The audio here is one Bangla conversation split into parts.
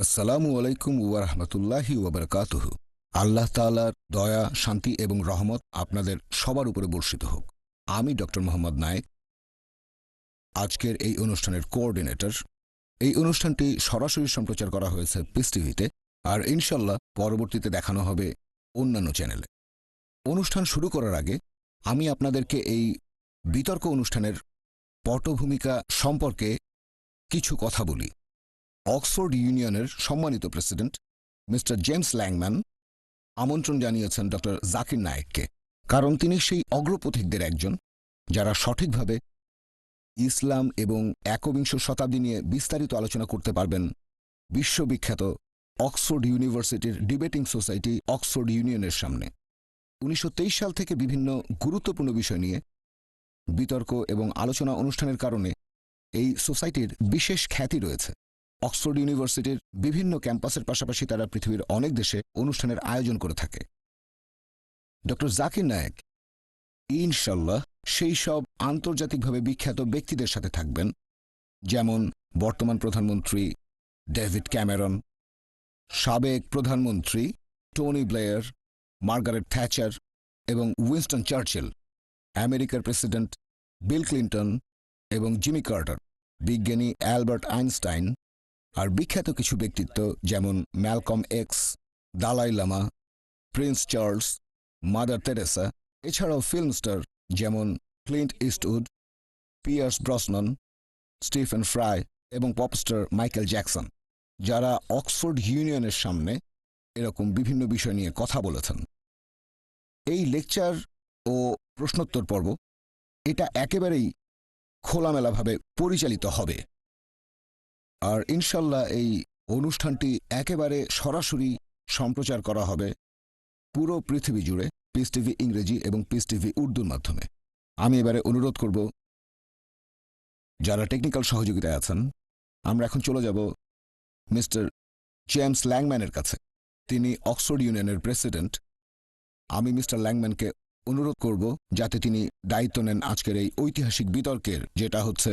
আসসালামু আলাইকুম ওয়া রাহমাতুল্লাহি ওয়া বারাকাতুহু। আল্লাহ তাআলার দয়া, শান্তি এবং রহমত আপনাদের সবার উপরে বর্ষিত হোক। আমি ডক্টর মোহাম্মদ নায়েক, আজকের এই অনুষ্ঠানের কোঅর্ডিনেটর। এই অনুষ্ঠানটি সরাসরি সম্প্রচার করা হয়েছে পিস টিভিতে, আর ইনশাল্লাহ পরবর্তীতে দেখানো হবে অন্যান্য চ্যানেলে। অনুষ্ঠান শুরু করার আগে আমি আপনাদেরকে এই বিতর্ক অনুষ্ঠানের পটভূমিকা সম্পর্কে কিছু কথা বলি। অক্সফোর্ড ইউনিয়নের সম্মানিত প্রেসিডেন্ট মিস্টার জেমস ল্যাংম্যান আমন্ত্রণ জানিয়েছেন ডক্টর জাকির নায়েককে, কারণ তিনি সেই অগ্রপথিকদের একজন যারা সঠিকভাবে ইসলাম এবং একবিংশ শতাব্দী নিয়ে বিস্তারিত আলোচনা করতে পারবেন বিশ্ববিখ্যাত অক্সফোর্ড ইউনিভার্সিটির ডিবেটিং সোসাইটি অক্সফোর্ড ইউনিয়নের সামনে। 1923 সাল থেকে বিভিন্ন গুরুত্বপূর্ণ বিষয় নিয়ে বিতর্ক এবং আলোচনা অনুষ্ঠানের কারণে এই সোসাইটির বিশেষ খ্যাতি রয়েছে। অক্সফোর্ড ইউনিভার্সিটির বিভিন্ন ক্যাম্পাসের পাশাপাশি তারা পৃথিবীর অনেক দেশে অনুষ্ঠানের আয়োজন করে থাকে। ডক্টর জাকির নায়েক ইনশাল্লাহ সেই সব আন্তর্জাতিকভাবে বিখ্যাত ব্যক্তিদের সাথে থাকবেন, যেমন বর্তমান প্রধানমন্ত্রী ডেভিড ক্যামেরন, সাবেক প্রধানমন্ত্রী টনি ব্লেয়ার, মার্গারেট থ্যাচার এবং উইনস্টন চার্চিল, আমেরিকার প্রেসিডেন্ট বিল ক্লিন্টন এবং জিমি কার্টার, বিজ্ঞানী অ্যালবার্ট আইনস্টাইন, আর বিখ্যাত কিছু ব্যক্তিত্ব যেমন Malcolm X, Dalai Lama, Prince Charles, Mother Teresa, এছাড়াও ফিল্ম স্টার যেমন Clint Eastwood, Pierce Brosnan, Stephen Fry এবং পপস্টার মাইকেল জ্যাকসন, যারা অক্সফোর্ড ইউনিয়নের সামনে এরকম বিভিন্ন বিষয় নিয়ে কথা বলেছেন। এই লেকচার ও প্রশ্নোত্তর পর্ব এটা একেবারেই খোলামেলাভাবে পরিচালিত হবে, আর ইনশাল্লাহ এই অনুষ্ঠানটি একেবারে সরাসরি সম্প্রচার করা হবে পুরো পৃথিবী জুড়ে পিস টিভি ইংরেজি এবং পিস টিভি উর্দুর মাধ্যমে। আমি এবারে অনুরোধ করব যারা টেকনিক্যাল সহযোগিতায় আছেন, আমরা এখন চলে যাব মিস্টার জেমস ল্যাংম্যানের কাছে। তিনি অক্সফোর্ড ইউনিয়নের প্রেসিডেন্ট। আমি মিস্টার ল্যাংম্যানকে অনুরোধ করব যাতে তিনি দায়িত্ব নেন আজকের এই ঐতিহাসিক বিতর্কের, যেটা হচ্ছে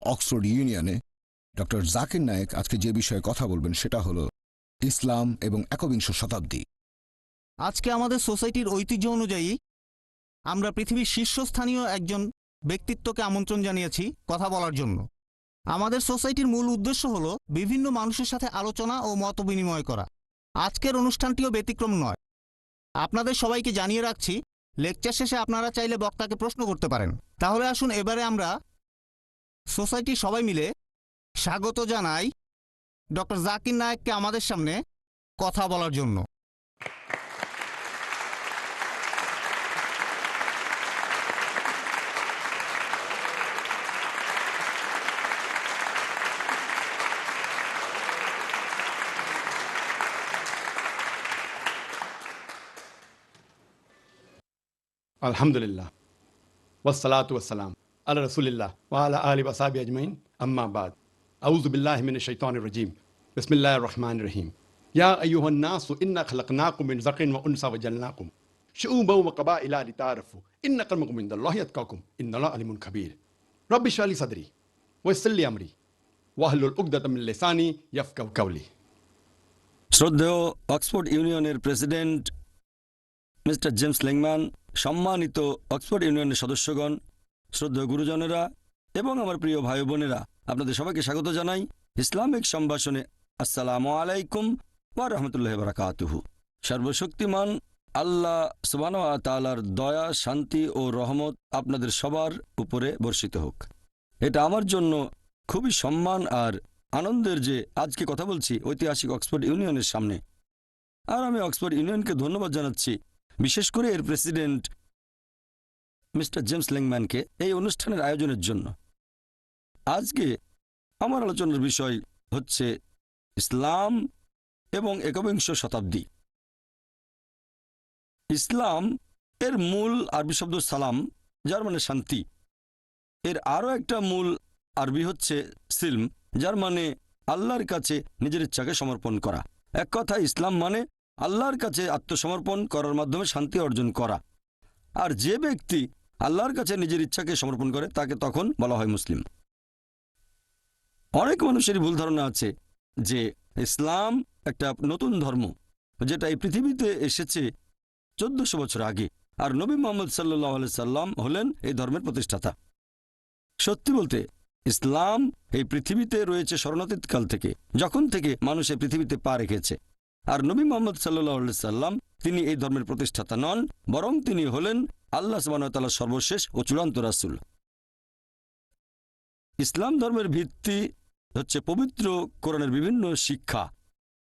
অক্সফোর্ড ইউনিয়নে। ডক্টর জাকির নায়েক আজকে যে বিষয়ে কথা বলবেন সেটা হলো ইসলাম এবং একবিংশ শতাব্দী। আজকে আমাদের সোসাইটির ঐতিহ্য অনুযায়ী আমরা পৃথিবীর শীর্ষস্থানীয় একজন ব্যক্তিত্বকে আমন্ত্রণ জানিয়েছি কথা বলার জন্য। আমাদের সোসাইটির মূল উদ্দেশ্য হলো বিভিন্ন মানুষের সাথে আলোচনা ও মত বিনিময় করা। আজকের অনুষ্ঠানটিও ব্যতিক্রম নয়। আপনাদের সবাইকে জানিয়ে রাখছি, লেকচার শেষে আপনারা চাইলে বক্তাকে প্রশ্ন করতে পারেন। তাহলে আসুন এবারে আমরা সোসাইটির সবাই মিলে স্বাগত জানাই ডক্টর জাকির নায়েককে আমাদের সামনে কথা বলার জন্য। আলহামদুলিল্লাহ ওয়াসসালাতু ওয়াসসালাম আলা রাসূলিল্লাহ ওয়া আলা আলিহি ওয়া সাহবিহি আজমাইন, আম্মা বাদ। আউযু বিল্লাহি মিনাশ শাইতানির রাজীম। বিসমিল্লাহির রহমানির রহিম। ইয়া আইয়ুহান নাসু ইন্না খালাকনাকুম মিন যাকরিন ওয়া উনসা ওয়া জাআলনাকুম শুউবান ওয়া কাবাইলা লিতাআরাফু ইন্না আক্রামাকুম ইনদাল্লাহি আতকাকুম ইন্নাল্লাহা আলিমুন খাবীর। রব্বি ইশরাহ লি সাদরি ওয়া ইয়াসসির লি আমরি ওয়াহলুল উকদাতাম মিন লিসানি ইয়াফকাহু কাওলি। শ্রদ্ধেয় অক্সফোর্ড ইউনিয়নের প্রেসিডেন্ট মিস্টার জেমস ল্যাংম্যান, সম্মানিত অক্সফোর্ড ইউনিয়নের সদস্যগণ, শ্রদ্ধেয় গুরুজনেরা এবং আমার প্রিয় ভাই বোনেরা, আপনাদের সবাইকে স্বাগত জানাই ইসলামিক সম্ভাষণে। আসসালামু আলাইকুম ওয়া রাহমাতুল্লাহি ওয়া বারাকাতুহু। সর্বশক্তিমান আল্লাহ সুবহানাহু ওয়া তাআলার দয়া, শান্তি ও রহমত আপনাদের সবার উপরে বর্ষিত হোক। এটা আমার জন্য খুবই সম্মান আর আনন্দের যে আজকে কথা বলছি ঐতিহাসিক অক্সফোর্ড ইউনিয়নের সামনে। আর আমি অক্সফোর্ড ইউনিয়নকে ধন্যবাদ জানাচ্ছি, বিশেষ করে এর প্রেসিডেন্ট মিস্টার জেমস ল্যাংম্যানকে এই অনুষ্ঠানের আয়োজনের জন্য। আজকে আমার আলোচনার বিষয় হচ্ছে ইসলাম এবং একবিংশ শতাব্দী। ইসলাম এর মূল আরবি শব্দ সালাম, যার মানে শান্তি। এর আরও একটা মূল আরবি হচ্ছে সিলম, যার মানে আল্লাহর কাছে নিজের ইচ্ছাকে সমর্পণ করা। এক কথা, ইসলাম মানে আল্লাহর কাছে আত্মসমর্পণ করার মাধ্যমে শান্তি অর্জন করা। আর যে ব্যক্তি আল্লাহর কাছে নিজের ইচ্ছাকে সমর্পণ করে তাকে তখন বলা হয় মুসলিম। অনেক মানুষেরই ভুল ধারণা আছে যে ইসলাম একটা নতুন ধর্ম, যেটা এই পৃথিবীতে এসেছে 1400 বছর আগে, আর নবী মুহাম্মদ সাল্লাল্লাহু আলাইহি সাল্লাম হলেন এই ধর্মের প্রতিষ্ঠাতা। সত্যি বলতে ইসলাম এই পৃথিবীতে রয়েছে স্মরণাতীতকাল থেকে, যখন থেকে মানুষ এই পৃথিবীতে পা রেখেছে। আর নবী মুহাম্মদ সাল্লাল্লাহু আলাইহি সাল্লাম তিনি এই ধর্মের প্রতিষ্ঠাতা নন, বরং তিনি হলেন আল্লাহ সুবহানাহু ওয়া তাআলার সর্বশেষ ও চূড়ান্ত রাসূল। ইসলাম ধর্মের ভিত্তি হচ্ছে পবিত্র কোরআনের বিভিন্ন শিক্ষা,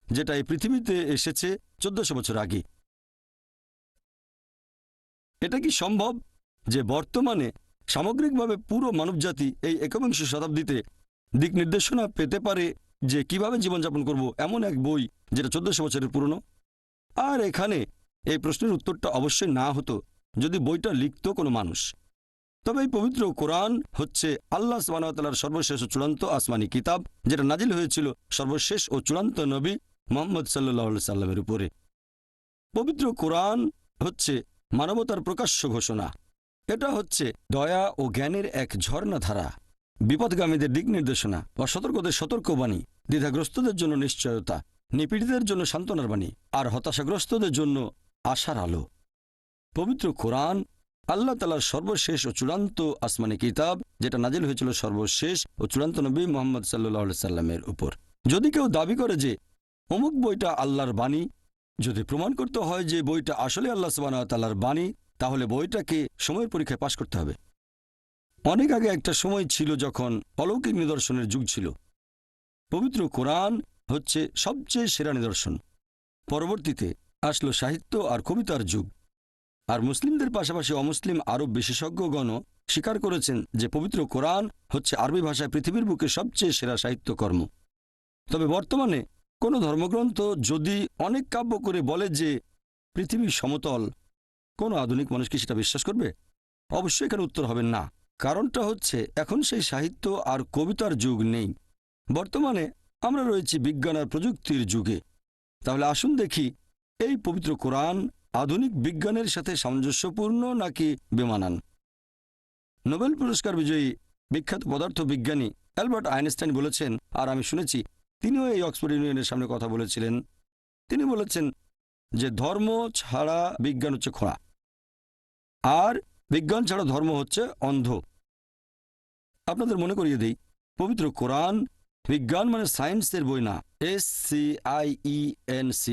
যেটা এই পৃথিবীতে এসেছে 1400 বছর আগে। এটা কি সম্ভব যে বর্তমানে সামগ্রিকভাবে পুরো মানবজাতি এই একবিংশ শতাব্দীতে দিক নির্দেশনা পেতে পারে যে কিভাবে জীবনযাপন করব, এমন এক বই যেটা 1400 বছরের পুরনো? আর এখানে এই প্রশ্নের উত্তরটা অবশ্যই না হতো যদি বইটা লিখত কোনো মানুষ। তবে এই পবিত্র কোরআন হচ্ছে আল্লাহ সুবহানাহু ওয়া তাআলার সর্বশেষ ও চূড়ান্ত আসমানি কিতাব, যেটা নাজিল হয়েছিল সর্বশেষ ও চূড়ান্ত নবী মুহাম্মদ সাল্লাল্লাহু আলাইহি সাল্লামের উপরে। পবিত্র কোরআন হচ্ছে মানবতার প্রকাশ্য ঘোষণা। এটা হচ্ছে দয়া ও জ্ঞানের এক ঝর্ণাধারা, বিপদগামীদের দিক নির্দেশনা, অসতর্কদের সতর্কবাণী, দ্বিধাগ্রস্তদের জন্য নিশ্চয়তা, নিপীড়িতদের জন্য সান্ত্বনার বাণী, আর হতাশাগ্রস্তদের জন্য আশার আলো। পবিত্র কোরআন আল্লাহ তাআলার সর্বশেষ ও চূড়ান্ত আসমানি কিতাব, যেটা নাজিল হয়েছিল সর্বশেষ ও চূড়ান্ত নবী মুহাম্মদ সাল্লাল্লাহু আলাইহি সাল্লামের উপর। যদি কেউ দাবি করে যে অমুক বইটা আল্লাহর বাণী, যদি প্রমাণ করতে হয় যে বইটা আসলে আল্লাহ সুবহানাহু ওয়া তাআলার বাণী, তাহলে বইটাকে সময়ের পরীক্ষায় পাশ করতে হবে। অনেক আগে একটা সময় ছিল যখন অলৌকিক নিদর্শনের যুগ ছিল। পবিত্র কোরআন হচ্ছে সবচেয়ে সেরা নিদর্শন। পরবর্তীতে আসলো সাহিত্য আর কবিতার যুগ। আর মুসলিমদের পাশাপাশি অমুসলিম আরব বিশেষজ্ঞগণও স্বীকার করেছেন যে পবিত্র কোরআন হচ্ছে আরবি ভাষায় পৃথিবীর বুকে সবচেয়ে সেরা সাহিত্যকর্ম। তবে বর্তমানে কোনো ধর্মগ্রন্থ যদি অনেক কাব্য করে বলে যে পৃথিবী সমতল, কোনো আধুনিক মানুষ কি সেটা বিশ্বাস করবে? অবশ্যই এখানে উত্তর হবে না। কারণটা হচ্ছে এখন সেই সাহিত্য আর কবিতার যুগ নেই। বর্তমানে আমরা রয়েছি বিজ্ঞান আর প্রযুক্তির যুগে। তাহলে আসুন দেখি এই পবিত্র কোরআন আধুনিক বিজ্ঞানের সাথে সামঞ্জস্যপূর্ণ নাকি বেমানান। নোবেল পুরস্কার বিজয়ী বিখ্যাত পদার্থবিজ্ঞানী অ্যালবার্ট আইনস্টাইন বলেছেন, আর আমি শুনেছি তিনিও এই অক্সফোর্ড ইউনিয়নের সামনে কথা বলেছিলেন, তিনি বলেছেন যে ধর্ম ছাড়া বিজ্ঞান হচ্ছে খোঁড়া, আর বিজ্ঞান ছাড়া ধর্ম হচ্ছে অন্ধ। আপনাদের মনে করিয়ে দিই, পবিত্র কোরআন বিজ্ঞান মানে সায়েন্সের বই না, SCIENCE,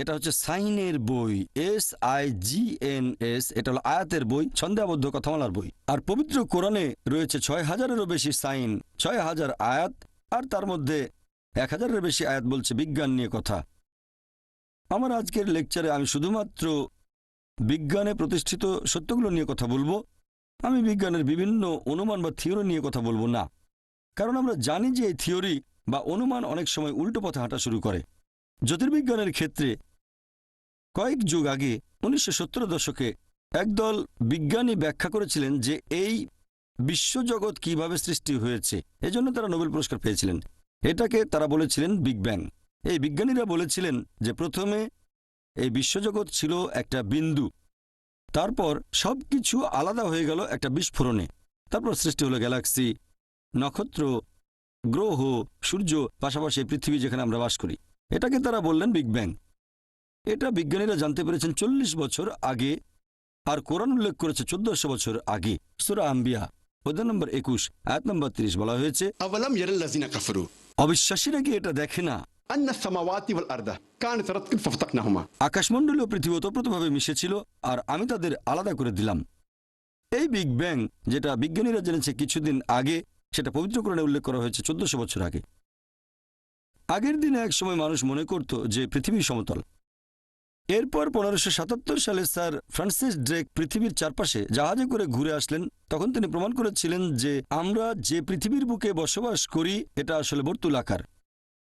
এটা হচ্ছে সাইনের বই। SIGNS এটা হলো আয়াতের বই, ছন্দে আবদ্ধ কথামালার বই। আর পবিত্র কোরআনে রয়েছে 6000-এরও বেশি সাইন, 6000 আয়াত, আর তার মধ্যে 1000-এর বেশি আয়াত বলছে বিজ্ঞান নিয়ে কথা। আমার আজকের লেকচারে আমি শুধুমাত্র বিজ্ঞানে প্রতিষ্ঠিত সত্যগুলো নিয়ে কথা বলবো। আমি বিজ্ঞানের বিভিন্ন অনুমান বা থিওরি নিয়ে কথা বলবো না, কারণ আমরা জানি যে এই থিওরি বা অনুমান অনেক সময় উল্টো পথে হাঁটা শুরু করে। জ্যোতির্বিজ্ঞানের ক্ষেত্রে কয়েক যুগ আগে 1970 দশকে একদল বিজ্ঞানী ব্যাখ্যা করেছিলেন যে এই বিশ্বজগৎ কিভাবে সৃষ্টি হয়েছে, এজন্য তারা নোবেল পুরস্কার পেয়েছিলেন। এটাকে তারা বলেছিলেন বিগ ব্যাং। এই বিজ্ঞানীরা বলেছিলেন যে প্রথমে এই বিশ্বজগৎ ছিল একটা বিন্দু, তারপর সব কিছু আলাদা হয়ে গেল একটা বিস্ফোরণে, তারপর সৃষ্টি হলো গ্যালাক্সি, নক্ষত্র, গ্রহ, সূর্য, পাশাপাশি পৃথিবী যেখানে আমরা বাস করি। এটাকে তারা বললেন বিগ ব্যাং। এটা বিজ্ঞানীরা জানতে পেরেছেন 40 বছর আগে, আর কোরআন উল্লেখ করেছে 1400 বছর আগে। সূরা আম্বিয়া অধ্যায় নম্বর 21 আয়াত নম্বর 30 বলা হয়েছে, أولم ير الذين كفروا অবিশ্বাসীরা কি এটা দেখে না أن السماوات والأرض كانت رتقا ففتقناهما। আকাশমণ্ডলী ও পৃথিবী ওতপ্রোতভাবে মিশেছিল আর আমি তাদের আলাদা করে দিলাম। এই বিগ ব্যাং যেটা বিজ্ঞানীরা জেনেছে কিছুদিন আগে, সেটা পবিত্র কোরআনে উল্লেখ করা হয়েছে 1400 বছর আগে। আগের দিনে এক সময় মানুষ মনে করত যে পৃথিবী সমতল। এরপর 1577 সালে স্যার ফ্রান্সিস ড্রেক পৃথিবীর চারপাশে জাহাজে করে ঘুরে আসলেন। তখন তিনি প্রমাণ করেছিলেন যে আমরা যে পৃথিবীর বুকে বসবাস করি এটা আসলে বর্তুলাকার।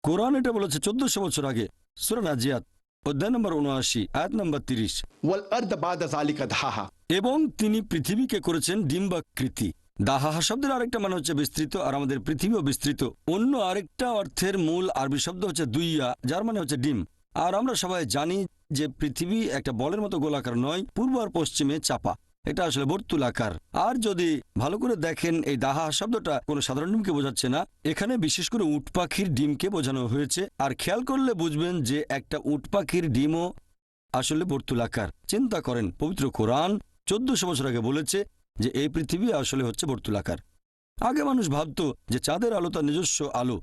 কোরআন এটা বলেছে 1400 বছর আগে। সূরা নাজিয়াত অধ্যায় নম্বর 79 আয়াত নম্বর 30। والأرض بعد ذلك دحاها। এবং তিনি পৃথিবীকে করেছেন ডিম্বাকৃতি। দাহাহা শব্দের আরেকটা মানে হচ্ছে বিস্তৃত, আর আমাদের পৃথিবীও বিস্তৃত। অন্য আরেকটা অর্থের মূল আরবি শব্দ হচ্ছে দুইয়া, যার মানে হচ্ছে ডিম। আর আমরা সবাই জানি যে পৃথিবী একটা বলের মতো গোলাকার নয়, পূর্ব আর পশ্চিমে চাপা। এটা আসলে বর্তুলাকার। আর যদি ভালো করে দেখেন, এই দাহা শব্দটা কোনো সাধারণ ডিমকে বোঝাচ্ছে না, এখানে বিশেষ করে উট পাখির ডিমকে বোঝানো হয়েছে। আর খেয়াল করলে বুঝবেন যে একটা উট পাখির ডিমও আসলে বর্তুলাকার। চিন্তা করেন, পবিত্র কোরআন 1400 বছর আগে বলেছে যে এই পৃথিবী আসলে হচ্ছে বর্তুলাকার। আগে মানুষ ভাবত যে চাঁদের আলো তার নিজস্ব আলো।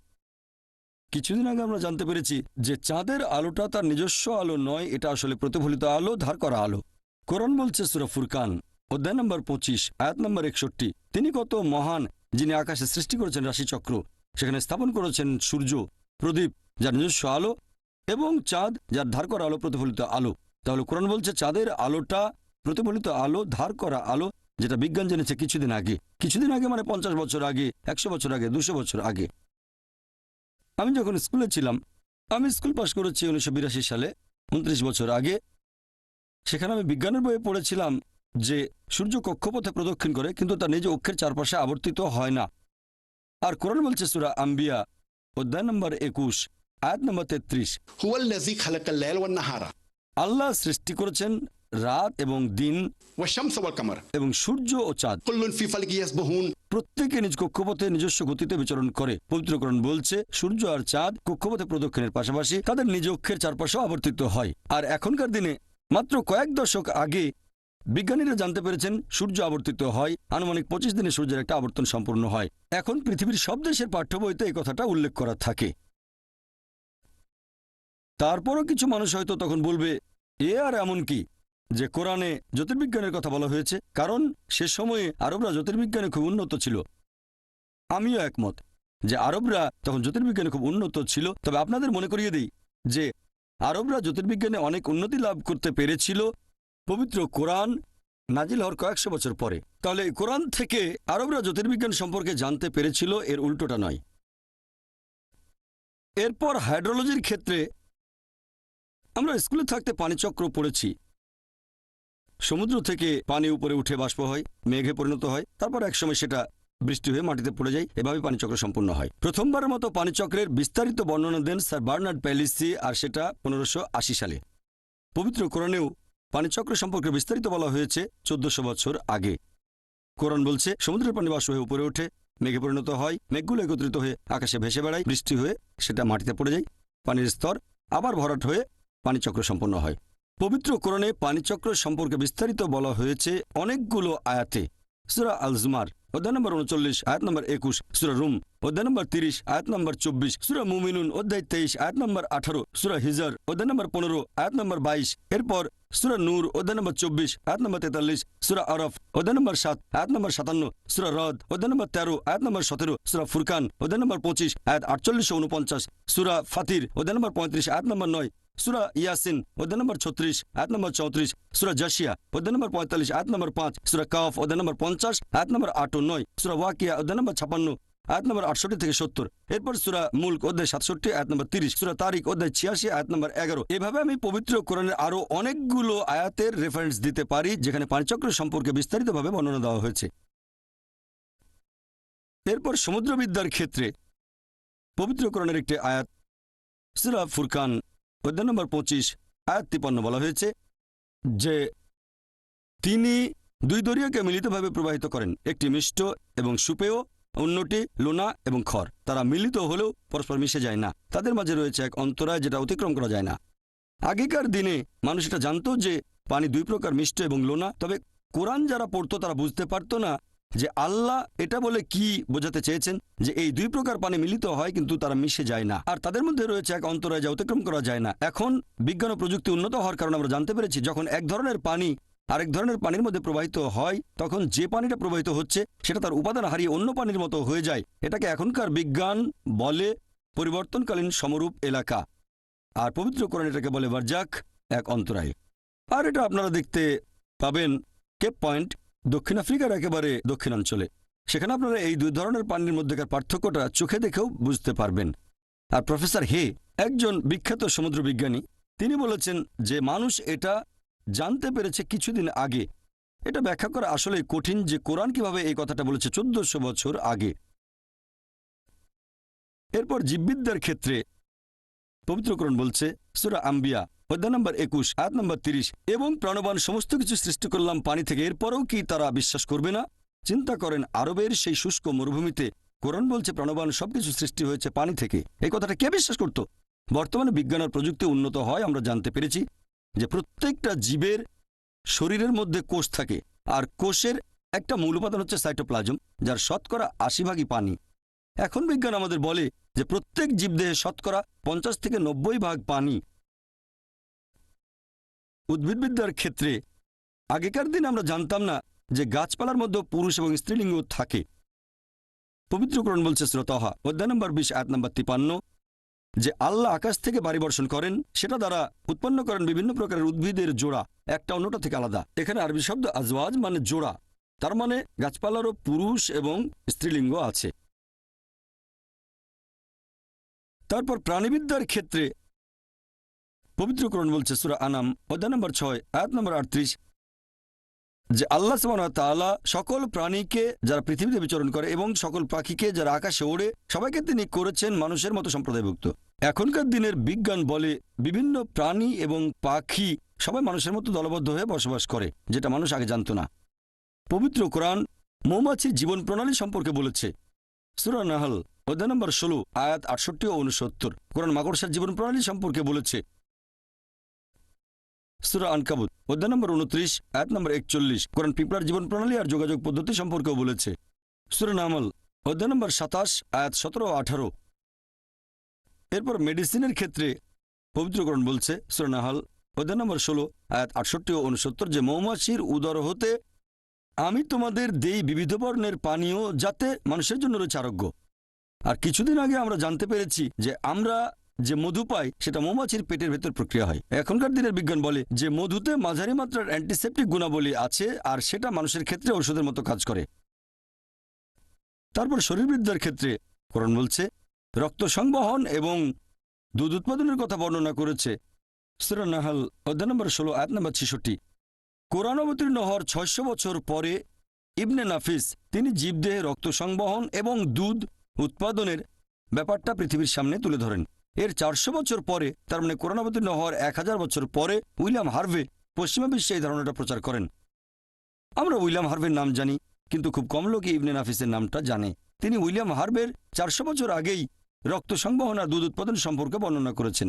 কিছুদিন আগে আমরা জানতে পেরেছি যে চাঁদের আলোটা তার নিজস্ব আলো নয়, এটা আসলে প্রতিফলিত আলো, ধার করা আলো। কোরআন বলছে সূরা ফুরকান অধ্যায় নম্বর 25 আয়াত নম্বর 61, তিনি কত মহান যিনি আকাশে সৃষ্টি করেছেন রাশিচক্র, সেখানে স্থাপন করেছেন সূর্য, প্রদীপ যার নিজস্ব আলো, এবং চাঁদ যার ধার করা আলো, প্রতিফলিত আলো। তাহলে কোরআন বলছে চাঁদের আলোটা প্রতিফলিত আলো, ধার করা আলো, যেটা বিজ্ঞান জেনেছে কিছুদিন আগে। কিছুদিন আগে মানে 50 বছর আগে, 100 বছর আগে, 200 বছর আগে। আমি যখন স্কুলে ছিলাম, আমি স্কুল পাশ করেছি 1982 সালে, 29 বছর আগে। সেখানে আমি বিজ্ঞানের বইয়ে পড়েছিলাম যে সূর্য কক্ষপথে প্রদক্ষিণ করে, কিন্তু তার নিজ অক্ষের চারপাশে আবর্তিত হয় না। আর কোরআন বলছে সূরা আম্বিয়া অধ্যায় নম্বর 21 আয়াত নম্বর 33, হুয়াল্লাযী খালাকাল লাইলা ওয়ান নাহারা আল্লাহ সৃষ্টি করেছেন রাত এবং দিন ওয়াশ-শামসা ওয়াল কামার এবং সূর্য ও চাঁদ, কুল্লুন ফি ফালকি ইয়াসবাহুন। প্রত্যেকে নিজ কক্ষপথে নিজস্ব গতিতে বিচরণ করে। পবিত্রকরণ বলছে সূর্য আর চাঁদ কক্ষপথে প্রদক্ষিণের পাশাপাশি তাদের নিজ অক্ষের চারপাশেও আবর্তিত হয়। আর এখনকার দিনে মাত্র কয়েক দশক আগে বিজ্ঞানীরা জানতে পেরেছেন সূর্য আবর্তিত হয়, আনুমানিক 25 দিনে সূর্যের একটা আবর্তন সম্পূর্ণ হয়। এখন পৃথিবীর সব দেশের পাঠ্য বইতে এই কথাটা উল্লেখ করা থাকে। তারপরও কিছু মানুষ হয়তো তখন বলবে, এ আর এমন কি যে কোরআনে জ্যোতির্বিজ্ঞানের কথা বলা হয়েছে, কারণ সে সময়ে আরবরা জ্যোতির্বিজ্ঞানে খুব উন্নত ছিল। আমিও একমত যে আরবরা তখন জ্যোতির্বিজ্ঞানে খুব উন্নত ছিল। তবে আপনাদের মনে করিয়ে দিই যে আরবরা জ্যোতির্বিজ্ঞানে অনেক উন্নতি লাভ করতে পেরেছিল পবিত্র কোরআন নাজিল হওয়ার কয়েকশো বছর পরে। তাহলে এই কোরআন থেকে আরবরা জ্যোতির্বিজ্ঞান সম্পর্কে জানতে পেরেছিল, এর উল্টোটা নয়। এরপর হাইড্রোলজির ক্ষেত্রে আমরা স্কুলে থাকতে পানিচক্র পড়েছি। সমুদ্র থেকে পানি উপরে উঠে বাষ্প হয়, মেঘে পরিণত হয়, তারপর একসময় সেটা বৃষ্টি হয়ে মাটিতে পড়ে যায়। এভাবে পানিচক্র সম্পূর্ণ হয়। প্রথমবারের মতো পানিচক্রের বিস্তারিত বর্ণনা দেন স্যার বার্নার্ড প্যালিসি, আর সেটা 1580 সালে। পবিত্র কোরআনেও পানিচক্র সম্পর্কে বিস্তারিত বলা হয়েছে 1400 বছর আগে। কোরআন বলছে সমুদ্রের পানি বাষ্প হয়ে উপরে ওঠে, মেঘে পরিণত হয়, মেঘগুলো একত্রিত হয়ে আকাশে ভেসে বেড়ায়, বৃষ্টি হয়ে সেটা মাটিতে পড়ে যায়, পানির স্তর আবার ভরাট হয়ে পানিচক্র সম্পন্ন হয়। পবিত্র কোরআনে পানিচক্র সম্পর্কে বিস্তারিত বলা হয়েছে অনেকগুলো আয়াতে। সূরা আল জুমার অধ্যায় নম্বর 39 আয়াত নম্বর 21, সূরা রুম অধ্যায় নম্বর 30 আয়াত নম্বর 24, সূরা মুমিনুন অধ্যায় 23 আয়াত নম্বর 18, সূরা হিজর অধ্যায় নম্বর 15 আয়াত নম্বর 22, এরপর সূরা নূর অধ্যায় নম্বর 24 আয়াত নম্বর 43, সূরা আরফ অধ্যায় নম্বর 7 আয়াত নম্বর 57, সূরা রদ অধ্যায় নম্বর 13 আয়াত নম্বর 17, সূরা ফুরকান অধ্যায় নম্বর 25 আয়াত 48 ও 49, সূরা ফাতির অধ্যায় নম্বর 35 আয়াত নম্বর 9, সূরা ইয়াসিন অধ্যায় নম্বর 36 আয়াত নম্বর 34, সূরা জাসিয়া অধ্যায় নম্বর 45 আয়াত নম্বর 5, সূরা কাফ অধ্যায় নম্বর 50 আয়াত নম্বর 8 ও 9, সূরা ওয়াকিয়া অধ্যায় নম্বর 56 আয়াত নম্বর 68 থেকে 70, এরপর সূরা মুলক অধ্যায় 67 আয়াত নম্বর 30, সূরা তারিক অধ্যায় 86 আয়াত নম্বর 11। এভাবে আমি পবিত্র কোরআনের আরো অনেকগুলো আয়াতের রেফারেন্স দিতে পারি যেখানে পানিচক্র সম্পর্কে বিস্তারিতভাবে বর্ণনা দেওয়া হয়েছে। এরপর সমুদ্রবিদ্যার ক্ষেত্রে পবিত্র কোরআনের একটি আয়াত সূরা ফুরকান অধ্যায় নম্বর 25 আয়াত 53 বলা হয়েছে যে তিনি দুই দরিয়াকে মিলিতভাবে প্রবাহিত করেন, একটি মিষ্ট এবং সুপেয়, অন্যটি লোনা এবং খর। তারা মিলিত হলেও পরস্পর মিশে যায় না, তাদের মাঝে রয়েছে এক অন্তরায় যেটা অতিক্রম করা যায় না। আগেকার দিনে মানুষ এটা জানতো যে পানি দুই প্রকার, মিষ্ট এবং লোনা। তবে কোরআন যারা পড়তো তারা বুঝতে পারতো না যে আল্লাহ এটা বলে কি বোঝাতে চেয়েছেন, যে এই দুই প্রকার পানি মিলিত হয় কিন্তু তারা মিশে যায় না, আর তাদের মধ্যে রয়েছে এক অন্তরায় যা অতিক্রম করা যায় না। এখন বিজ্ঞান ও প্রযুক্তি উন্নত হওয়ার কারণে আমরা জানতে পেরেছি যখন এক ধরনের পানি আরেক ধরনের পানির মধ্যে প্রবাহিত হয়, তখন যে পানিটা প্রবাহিত হচ্ছে সেটা তার উপাদান হারিয়ে অন্য পানির মতো হয়ে যায়। এটাকে এখনকার বিজ্ঞান বলে পরিবর্তনকালীন সমরূপ এলাকা, আর পবিত্র কোরআন এটাকে বলে বারজাক, এক অন্তরায়। আর এটা আপনারা দেখতে পাবেন কেপ পয়েন্ট, দক্ষিণ আফ্রিকার একেবারে দক্ষিণাঞ্চলে। সেখানে আপনারা এই দুই ধরনের পানির মধ্যেকার পার্থক্যটা চোখে দেখেও বুঝতে পারবেন। আর প্রফেসর হে, একজন বিখ্যাত সমুদ্র বিজ্ঞানী, তিনি বলেছেন যে মানুষ এটা জানতে পেরেছে কিছুদিন আগে। এটা ব্যাখ্যা করা আসলে কঠিন যে কোরআন কিভাবে এই কথাটা বলেছে 1400 বছর আগে। এরপর জীববিদ্যার ক্ষেত্রে পবিত্র কোরআন বলছে সূরা আম্বিয়া অধ্যায় নম্বর 21 আয়াত নম্বর 30, এবং প্রাণবান সমস্ত কিছু সৃষ্টি করলাম পানি থেকে, এরপরেও কি তারা বিশ্বাস করবে না? চিন্তা করেন, আরবের সেই শুষ্ক মরুভূমিতে কোরআন বলছে প্রাণবান সবকিছু সৃষ্টি হয়েছে পানি থেকে। এই কথাটা কে বিশ্বাস করত? বর্তমানে বিজ্ঞান আর প্রযুক্তি উন্নত হয়, আমরা জানতে পেরেছি যে প্রত্যেকটা জীবের শরীরের মধ্যে কোষ থাকে, আর কোষের একটা মূল উপাদান হচ্ছে সাইটোপ্লাজম, যার শতকরা 80 পানি। এখন বিজ্ঞান আমাদের বলে যে প্রত্যেক জীবদেহে শতকরা 50 থেকে 90 পানি। উদ্ভিদবিদ্যার ক্ষেত্রে আগেকার দিন আমরা জানতাম না যে গাছপালার মধ্যে পুরুষ এবং স্ত্রীলিঙ্গ থাকে। পবিত্র কোরআন বলছে সূরা তাহা অধ্যায় নম্বর 20 আয়াত নম্বর 53 যে আল্লাহ আকাশ থেকে বাড়ি বর্ষণ করেন, সেটা দ্বারা উৎপন্ন করেন বিভিন্ন প্রকারের উদ্ভিদের জোড়া, একটা অন্যটা থেকে আলাদা। এখানে আরবি শব্দ আজওয়াজ মানে জোড়া, তার মানে গাছপালারও পুরুষ এবং স্ত্রীলিঙ্গ আছে। তারপর প্রাণীবিদ্যার ক্ষেত্রে পবিত্র কোরআন বলছে সূরা আনাম অধ্যায় নম্বর 6 আয়াত নম্বর 38 যে আল্লাহ সুবহানাহু ওয়া তাআলা সকল প্রাণীকে যারা পৃথিবীতে বিচরণ করে এবং সকল পাখিকে যারা আকাশে ওড়ে, সবাইকে তিনি করেছেন মানুষের মতো সম্প্রদায়ভুক্ত। এখনকার দিনের বিজ্ঞান বলে বিভিন্ন প্রাণী এবং পাখি সবাই মানুষের মতো দলবদ্ধ হয়ে বসবাস করে, যেটা মানুষ আগে জানত না। পবিত্র কোরআন মৌমাছির জীবন প্রণালী সম্পর্কে বলেছে সূরা নাহল অধ্যায় নম্বর 16 আয়াত 68 ও 69। কোরআন মাকড়সার জীবন প্রণালী সম্পর্কে বলেছে সূরা আনকাবুত অধ্যায় নম্বর 29 আয়াত নম্বর 41। কোরআন পিঁপড়ার জীবন প্রণালী আর যোগাযোগ পদ্ধতি সম্পর্কেও বলেছে সূরা নামল অধ্যায় নম্বর 27 আয়াত 17 ও 18। এরপর মেডিসিনের ক্ষেত্রে পবিত্র কোরআন বলছে সূরা নাহল অধ্যায় নম্বর 16 আয়াত 68 ও 69 যে মৌমাছির উদর হতে আমি তোমাদের দেই বিবিধ বর্ণের পানীয়, যাতে মানুষের জন্য রয়েছে আরোগ্য। আর কিছুদিন আগে আমরা জানতে পেরেছি যে আমরা যে মধু পাই সেটা মৌমাছির পেটের ভেতর প্রক্রিয়া হয়। এখনকার দিনের বিজ্ঞান বলে যে মধুতে মাঝারি মাত্রার অ্যান্টিসেপটিক গুণাবলী আছে, আর সেটা মানুষের ক্ষেত্রে ঔষধের মতো কাজ করে। তারপর শরীরবিদ্যার ক্ষেত্রে কোরআন বলছে রক্ত সংবহন এবং দুধ উৎপাদনের কথা বর্ণনা করেছে সূরা নাহল অধ্যায় নম্বর 16 আয়াত নম্বর 66। কোরআন অবতীর্ণ হওয়ার 600 বছর পরে ইবনে নাফিস তিনি জীবদেহে রক্ত সংবহন এবং দুধ উৎপাদনের ব্যাপারটা পৃথিবীর সামনে তুলে ধরেন। এর 400 বছর পরে, তার মানে কোরআন অবতীর্ণ হওয়ার 1000 বছর পরে, উইলিয়াম হার্ভে পশ্চিমা বিশ্বে এই ধারণাটা প্রচার করেন। আমরা উইলিয়াম হার্ভের নাম জানি, কিন্তু খুব কম লোকই ইবনে নাফিসের নামটা জানে। তিনি উইলিয়াম হার্ভের 400 বছর আগেই রক্ত সংবহন আর দুধ উৎপাদন সম্পর্কে বর্ণনা করেছেন।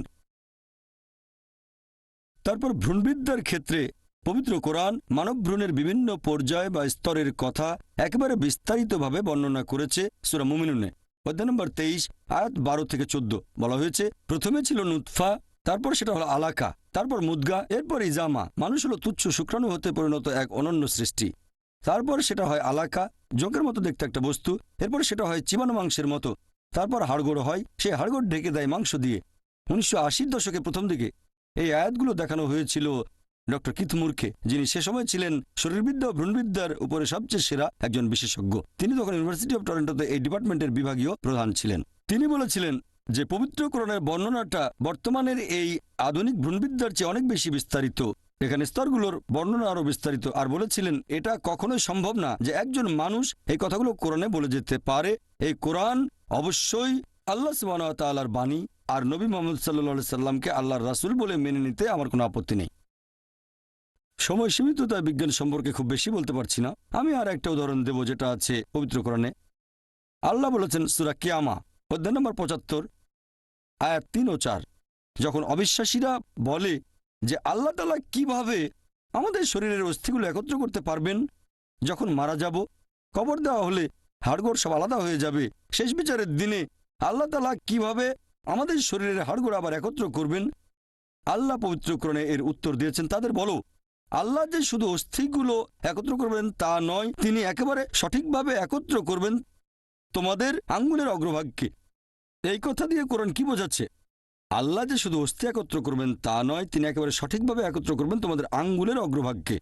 তারপর ভ্রূণবিদ্যার ক্ষেত্রে পবিত্র কোরআন মানব ভ্রূণের বিভিন্ন পর্যায় বা স্তরের কথা একেবারে বিস্তারিতভাবে বর্ণনা করেছে সূরা মুমিনুনে অধ্যায় নম্বর 23 আয়াত 12 থেকে 14। বলা হয়েছে প্রথমে ছিল নুতফা, তারপর সেটা হলো আলাকা, তারপর মুদগা, এরপর ইজামা। মানুষ হলো তুচ্ছ শুক্রাণু হতে পরিণত এক অনন্য সৃষ্টি। তারপর সেটা হয় আলাকা, জোঁকের মতো দেখতে একটা বস্তু, এরপর সেটা হয় চিবানো মাংসের মতো, তারপর হাড়গোড় হয়, সেই হাড়গোড় ঢেকে দেয় মাংস দিয়ে। 1980 দশকে প্রথম দিকে এই আয়াতগুলো দেখানো হয়েছিল ডক্টর কিথ মুরকে, যিনি সে সময় ছিলেন শরীরবিদ্যা ও ভ্রূণবিদ্যার উপরে সবচেয়ে সেরা একজন বিশেষজ্ঞ। তিনি তখন ইউনিভার্সিটি অব টরন্টোতে এই ডিপার্টমেন্টের বিভাগীয় প্রধান ছিলেন। তিনি বলেছিলেন যে পবিত্র কোরআনের বর্ণনাটা বর্তমানের এই আধুনিক ভ্রূণবিদ্যার চেয়ে অনেক বেশি বিস্তারিত। এখানে স্তরগুলোর বর্ণনা আরও বিস্তারিত। আর বলেছিলেন এটা কখনোই সম্ভব না যে একজন মানুষ এই কথাগুলো কোরআনে বলে যেতে পারে। এই কোরআন অবশ্যই আল্লাহ সুবহানাহু ওয়া তাআলার বাণী, আর নবী মুহাম্মদ সাল্লাল্লাহু আলাইহি সাল্লামকে আল্লাহর রাসূল বলে মেনে নিতে আমার কোনো আপত্তি নেই। সময় সীমিত, তাই বিজ্ঞান সম্পর্কে খুব বেশি বলতে পারছি না। আমি আর একটা উদাহরণ দেব যেটা আছে পবিত্র কোরআনে। আল্লাহ বলেছেন সূরা কিয়ামা অধ্যায় নম্বর 75 আয়াত 3 ও 4, যখন অবিশ্বাসীরা বলে যে আল্লাহ তাআলা কিভাবে আমাদের শরীরের অস্থিগুলো একত্র করতে পারবেন, যখন মারা যাব, কবর দেওয়া হলে হাড়গোড় সব আলাদা হয়ে যাবে, শেষ বিচারের দিনে আল্লাহ তাআলা কিভাবে আমাদের শরীরের হাড়গোড় আবার একত্র করবেন। আল্লাহ পবিত্র কোরআনে এর উত্তর দিয়েছেন, তাদের বলো আল্লাহ যে শুধু অস্থিগুলো একত্র করবেন তা নয়, তিনি একেবারে সঠিকভাবে একত্র করবেন তোমাদের আঙ্গুলের অগ্রভাগকে। এই কথা দিয়ে কোরআন কি বোঝাচ্ছে? আল্লাহ যে শুধু অস্থি একত্র করবেন তা নয়, তিনি একেবারে সঠিকভাবে একত্র করবেন তোমাদের আঙ্গুলের অগ্রভাগকে।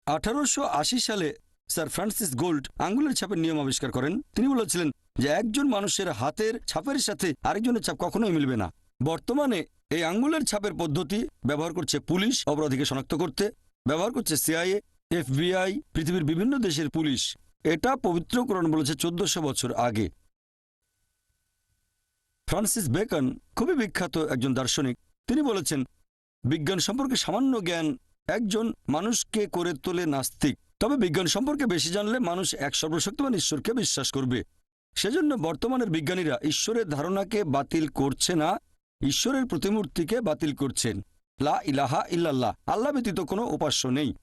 1880 সালে স্যার ফ্রান্সিস গোল্ড আঙ্গুলের ছাপের নিয়ম আবিষ্কার করেন। তিনি বলেছিলেন যে একজন মানুষের হাতের ছাপের সাথে আরেকজনের ছাপ কখনোই মিলবে না। বর্তমানে এই আঙ্গুলের ছাপের পদ্ধতি ব্যবহার করছে পুলিশ অপরাধীকে শনাক্ত করতে, ব্যবহার করছে সিআইএ, FBI, পৃথিবীর বিভিন্ন দেশের পুলিশ। এটা পবিত্র কোরআন বলেছে 1400 বছর আগে। ফ্রান্সিস বেকন খুবই বিখ্যাত একজন দার্শনিক। তিনি বলেছেন বিজ্ঞান সম্পর্কে সামান্য জ্ঞান একজন মানুষকে করে তোলে নাস্তিক। তবে বিজ্ঞান সম্পর্কে বেশি জানলে মানুষ এক সর্বশক্তিমান ঈশ্বরকে বিশ্বাস করবে। সেজন্য বর্তমানের বিজ্ঞানীরা ঈশ্বরের ধারণাকে বাতিল করছে না, ঈশ্বরের প্রতিমূর্তিকে বাতিল করছেন। লা ইলাহা ইল্লাল্লাহ, আল্লাহ ব্যতীত কোনো উপাস্য নেই।